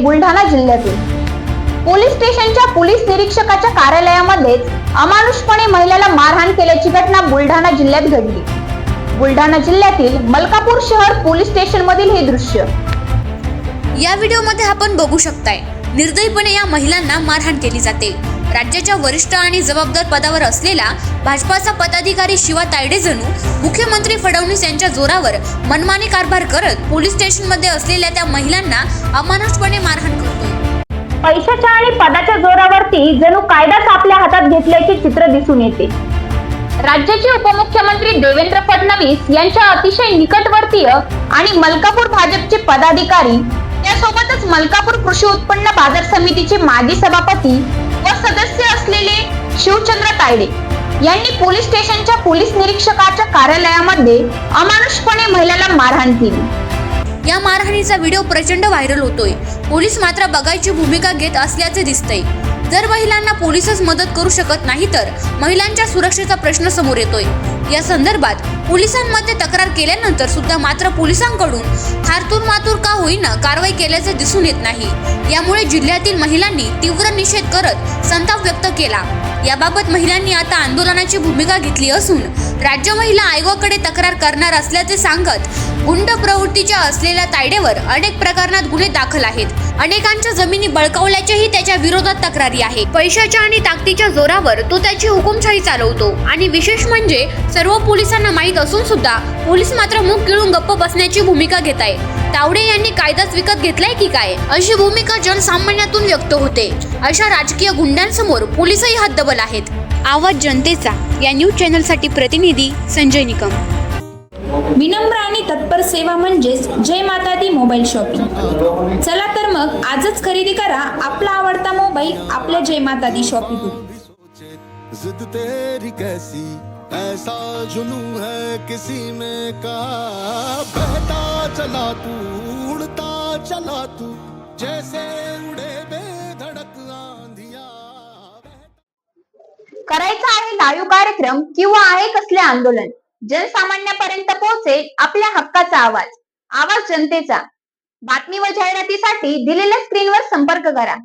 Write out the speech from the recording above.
बुलढाणा जिल्ह्यातून पोलीस स्टेशनच्या पोलीस निरीक्षकाच्या कार्यालयामध्येच अमानुषपणे महिलेला मारहाण केल्याची घटना बुलढाणा जिल्ह्यात घडली। बुलढाणा जिल्ह्यातील मलकापूर शहर पोलीस स्टेशन मधील हे दृश्य या व्हिडिओमध्ये आपण बघू शकताय। निर्दयीपणे या महिलांना मारहाण केली जाते। राज्याच्या वरिष्ठ आणि जबाबदार पदावर असलेला भाजपाचा पदाधिकारी शिवा तायडे जणू मुख्यमंत्री फडणवीस यांच्या जोरावर मनमानी कारभार करत पोलीस स्टेशनमध्ये असलेल्या त्या महिलांना अमानुषपणे मारहाण करतोय। पैशाच्या आणि पदाच्या जोरावरती जणू कायदाच आपल्या हातात घेतल्याचे चित्र दिसून येते। राज्याचे उपमुख्यमंत्री देवेंद्र फडणवीस यांच्या अतिशय निकटवर्तीय आणि मलकापूर भाजपचे पदाधिकारी, त्यासोबतच मलकापूर कृषी उत्पन्न बाजार समितीचे माजी सभापती व सदस्य असलेले शिवचंद्र तायडे यांनी पोलीस स्टेशनच्या पोलीस निरीक्षकाच्या कार्यालयामध्ये अमानुषपणे महिलेला मारहाण केली। या मारहाणीचा व्हिडिओ प्रचंड व्हायरल होतोय। पोलीस मात्र बघायची भूमिका घेत असल्याचे दिसतंय। जर महिलांना पोलीसच मदत करू शकत नाही तर महिलांच्या सुरक्षेचा प्रश्न समोर येतोय। या संदर्भात पोलिसांमध्ये तक्रार केल्यानंतर सुद्धा मात्र पोलिसांकडून थारतूर मातूर का होईना कारवाई केल्याचे दिसून येत नाही। यामुळे जिल्ह्यातील महिलांनी तीव्र निषेध करत संताप व्यक्त केला। याबाबत महिलांनी आता आंदोलनाची भूमिका घेतली असून राज्य महिला आयोगाकडे तक्रार करणार असल्याचे सांगत गुंड प्रवृत्तीच्या असलेल्या तायडेवर अनेक प्रकरणात गुन्हे दाखल आहेत। अनेकांच्या जमिनी बळकावल्याच्याही त्याच्या विरोधात तक्रारी आहे। पैशाच्या आणि ताकदीच्या जोरावर तो त्याची हुकुमशाही चालवतो आणि विशेष म्हणजे सर्व पोलिसांना माहीत असून सुद्धा पोलीस मात्र मुख गिळून गप्प बसण्याची भूमिका घेत आहे। तावडे यांनी कायदाच विकत घेतलाय की काय, अशी भूमिका जनसामान्यातून व्यक्त होते। अशा राजकीय गुंडांसमोर पोलीसही हद्दबल आहेत। आवाज जनतेचा या न्यूज चॅनलसाठी प्रतिनिधी संजय निकम। विनम्र आणि तत्पर सेवा म्हणजेच जय माता दी मोबाईल शॉपिंग। चला तर मग आजच खरेदी करा आपला आवडता मोबाईल आपल्या जय माता दी शॉपिंगतून। जिद तेरी कैसी ऐसा जुनून है किसी में का, बहता चला तू उड़ता चला तू जैसे उड़े बेधड़क आंधिया। करायचा आहे लाईव्ह कार्यक्रम किंवा आहे कसले आंदोलन, जनसामान्यापर्यंत पोहोचेल आपल्या हक्काचा आवाज, आवाज जनतेचा। बातमी व जाहिरातीसाठी दिलेल्या स्क्रीनवर संपर्क करा।